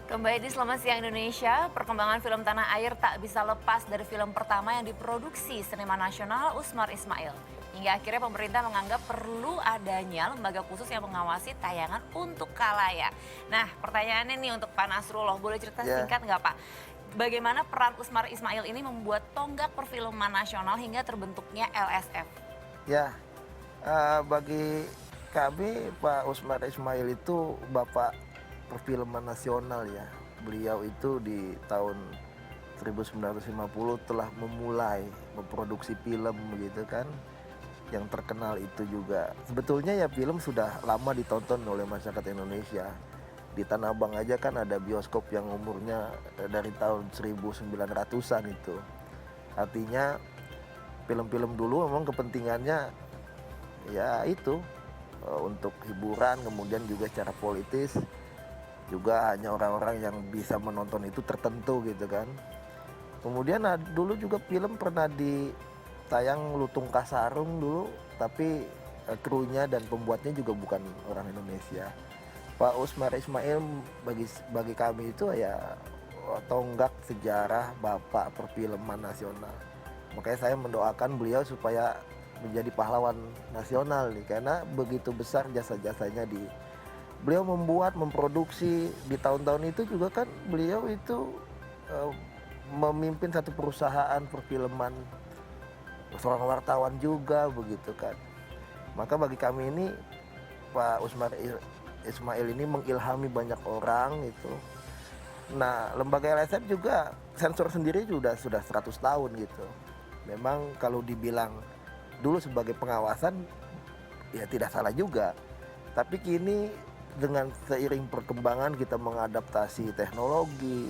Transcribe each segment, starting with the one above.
Kembali di Selamat Siang Indonesia, perkembangan film tanah air tak bisa lepas dari film pertama yang diproduksi seniman nasional Usmar Ismail. Hingga akhirnya pemerintah menganggap perlu adanya lembaga khusus yang mengawasi tayangan untuk khalayak. Nah, pertanyaannya nih untuk Pak Nasrullah, boleh cerita Ya, singkat nggak Pak? Bagaimana peran Usmar Ismail ini membuat tonggak perfilman nasional hingga terbentuknya LSF? ya, bagi kami Pak Usmar Ismail itu bapak perfilman nasional ya. Beliau itu di tahun 1950 telah memulai memproduksi film gitu kan. Yang terkenal itu juga. Sebetulnya ya film sudah lama ditonton oleh masyarakat Indonesia. Di Tanah Abang aja kan ada bioskop yang umurnya dari tahun 1900-an itu. Artinya film-film dulu memang kepentingannya ya itu untuk hiburan, kemudian juga secara politis juga hanya orang-orang yang bisa menonton itu tertentu gitu kan. Kemudian dulu juga film pernah ditayang Lutung Kasarung dulu, tapi krunya dan pembuatnya juga bukan orang Indonesia. Pak Usmar Ismail bagi bagi kami itu ya tonggak sejarah bapak perfilman nasional. Makanya saya mendoakan beliau supaya menjadi pahlawan nasional nih, karena begitu besar jasa-jasanya beliau membuat, memproduksi di tahun-tahun itu juga kan beliau itu eh, memimpin satu perusahaan perfilman, seorang wartawan juga begitu kan. Maka bagi kami ini Pak Usmar Ismail ini mengilhami banyak orang itu. Nah, lembaga LSF juga sensor sendiri sudah 100 tahun gitu. Memang kalau dibilang dulu sebagai pengawasan ya tidak salah juga. Tapi kini dengan seiring perkembangan kita mengadaptasi teknologi,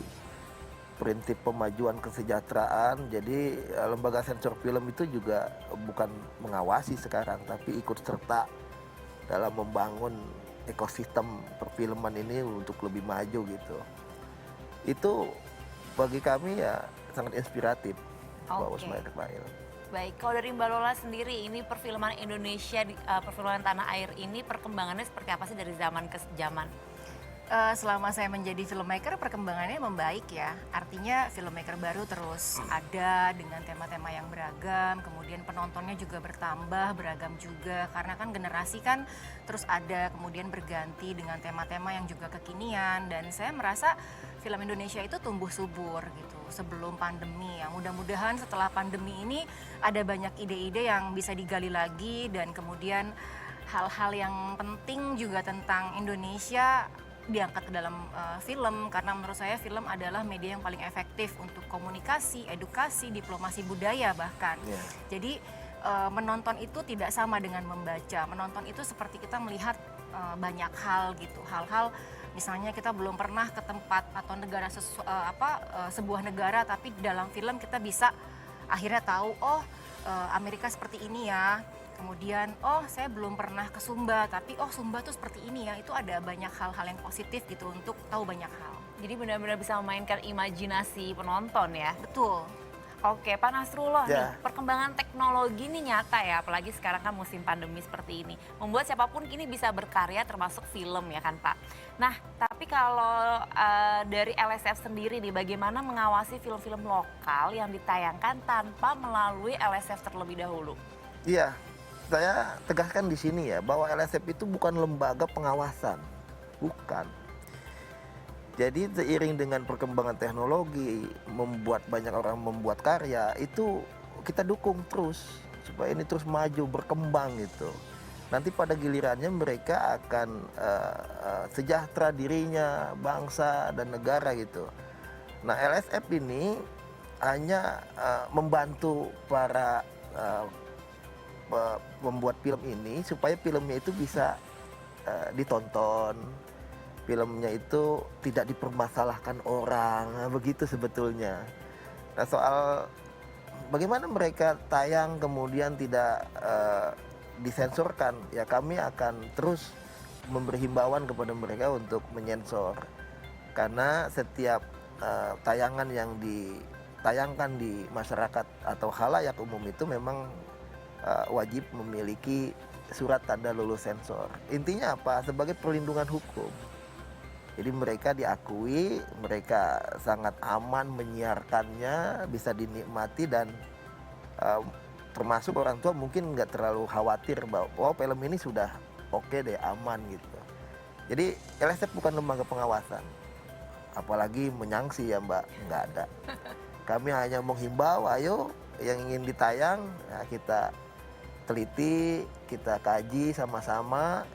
prinsip pemajuan kesejahteraan, jadi lembaga sensor film itu juga bukan mengawasi sekarang, tapi ikut serta dalam membangun ekosistem perfilman ini untuk lebih maju gitu. Itu bagi kami ya sangat inspiratif, Pak Oke. Usman Ismail. Baik, kalau dari Mbak Lola sendiri, ini perfilman Indonesia, perfilman tanah air ini perkembangannya seperti apa sih dari zaman ke zaman? Selama saya menjadi filmmaker perkembangannya membaik ya. Artinya filmmaker baru terus ada dengan tema-tema yang beragam, kemudian penontonnya juga bertambah, beragam juga. Karena kan generasi kan terus ada, kemudian berganti dengan tema-tema yang juga kekinian. Dan saya merasa film Indonesia itu tumbuh subur gitu sebelum pandemi ya. Mudah-mudahan setelah pandemi ini ada banyak ide-ide yang bisa digali lagi dan kemudian hal-hal yang penting juga tentang Indonesia diangkat ke dalam film karena menurut saya film adalah media yang paling efektif untuk komunikasi, edukasi, diplomasi budaya bahkan. Ya. Jadi menonton itu tidak sama dengan membaca. Menonton itu seperti kita melihat banyak hal gitu. Hal-hal misalnya kita belum pernah ke tempat atau negara sebuah negara tapi dalam film kita bisa akhirnya tahu Amerika seperti ini ya. Kemudian, saya belum pernah ke Sumba, tapi Sumba tuh seperti ini ya. Itu ada banyak hal-hal yang positif gitu untuk tahu banyak hal. Jadi benar-benar bisa memainkan imajinasi penonton ya. Betul. Oke, Pak Nasrullah nih, Ya. perkembangan teknologi ini nyata ya, apalagi sekarang kan musim pandemi seperti ini. Membuat siapapun kini bisa berkarya termasuk film ya kan Pak. Nah, tapi kalau dari LSF sendiri nih, bagaimana mengawasi film-film lokal yang ditayangkan tanpa melalui LSF terlebih dahulu? Iya, saya tegaskan di sini ya bahwa LSF itu bukan lembaga pengawasan, bukan. Jadi seiring dengan perkembangan teknologi, membuat banyak orang membuat karya, itu kita dukung terus supaya ini terus maju, berkembang gitu. Nanti pada gilirannya mereka akan sejahtera dirinya, bangsa dan negara gitu. Nah, LSF ini hanya membantu para membuat film ini supaya filmnya itu bisa ditonton, filmnya itu tidak dipermasalahkan orang, nah, begitu sebetulnya. Nah, soal bagaimana mereka tayang kemudian tidak disensorkan, ya kami akan terus memberi himbauan kepada mereka untuk menyensor. Karena setiap tayangan yang ditayangkan di masyarakat atau khalayak umum itu memang wajib memiliki surat tanda lulus sensor. Intinya apa? Sebagai perlindungan hukum. Jadi mereka diakui, mereka sangat aman menyiarkannya, bisa dinikmati dan eh, termasuk orang tua mungkin nggak terlalu khawatir bahwa oh film ini sudah oke deh, aman gitu. Jadi LSF bukan lembaga pengawasan, apalagi menyangsi ya Mbak, nggak ada. Kami hanya menghimbau, ayo yang ingin ditayang ya kita teliti, kita kaji sama-sama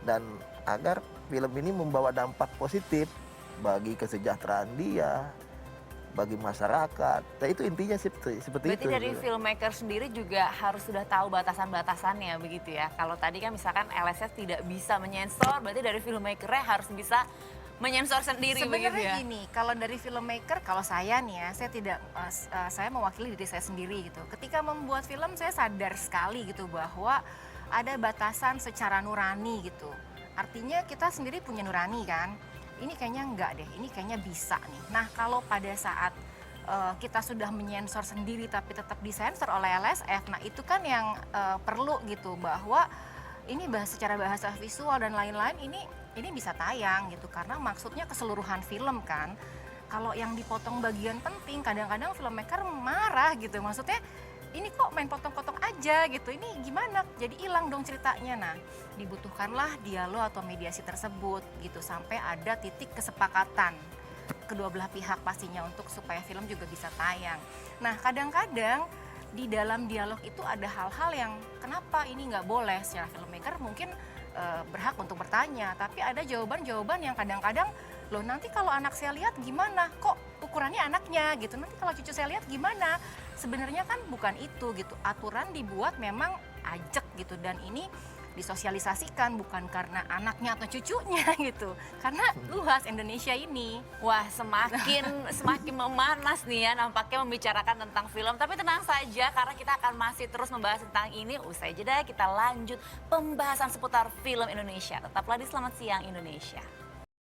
dan agar film ini membawa dampak positif bagi kesejahteraan dia, bagi masyarakat. Nah, itu intinya seperti Berarti itu. dari filmmaker sendiri juga harus sudah tahu batasan-batasannya begitu ya. Kalau tadi kan misalkan LSF tidak bisa menyensor, berarti dari filmmakernya harus bisa menyensor sendiri begitu Sebenarnya ya. gini, kalau dari filmmaker, kalau saya nih ya, saya tidak, saya mewakili diri saya sendiri gitu. Ketika membuat film, saya sadar sekali gitu bahwa ada batasan secara nurani gitu. Artinya kita sendiri punya nurani kan. Ini kayaknya enggak deh, ini kayaknya bisa nih. Nah kalau pada saat kita sudah menyensor sendiri tapi tetap disensor oleh LSF, nah itu kan yang perlu gitu bahwa ini secara bahasa visual dan lain-lain ini bisa tayang gitu karena maksudnya keseluruhan film kan. Kalau yang dipotong bagian penting kadang-kadang filmmaker marah gitu, maksudnya ini kok main potong-potong aja gitu, ini gimana jadi hilang dong ceritanya. Nah dibutuhkanlah dialog atau mediasi tersebut gitu sampai ada titik kesepakatan kedua belah pihak pastinya untuk supaya film juga bisa tayang. Nah kadang-kadang di dalam dialog itu ada hal-hal yang kenapa ini nggak boleh, secara filmmaker mungkin berhak untuk bertanya, tapi ada jawaban-jawaban yang kadang-kadang loh nanti kalau anak saya lihat gimana, kok ukurannya anaknya gitu, nanti kalau cucu saya lihat gimana. Sebenarnya kan bukan itu gitu, aturan dibuat memang ajak gitu dan ini disosialisasikan bukan karena anaknya atau cucunya gitu, karena luas Indonesia ini. Wah, semakin memanas nih ya nampaknya membicarakan tentang film. Tapi tenang saja karena kita akan masih terus membahas tentang ini. Usai jeda kita lanjut pembahasan seputar film Indonesia. Tetaplah di Selamat Siang Indonesia.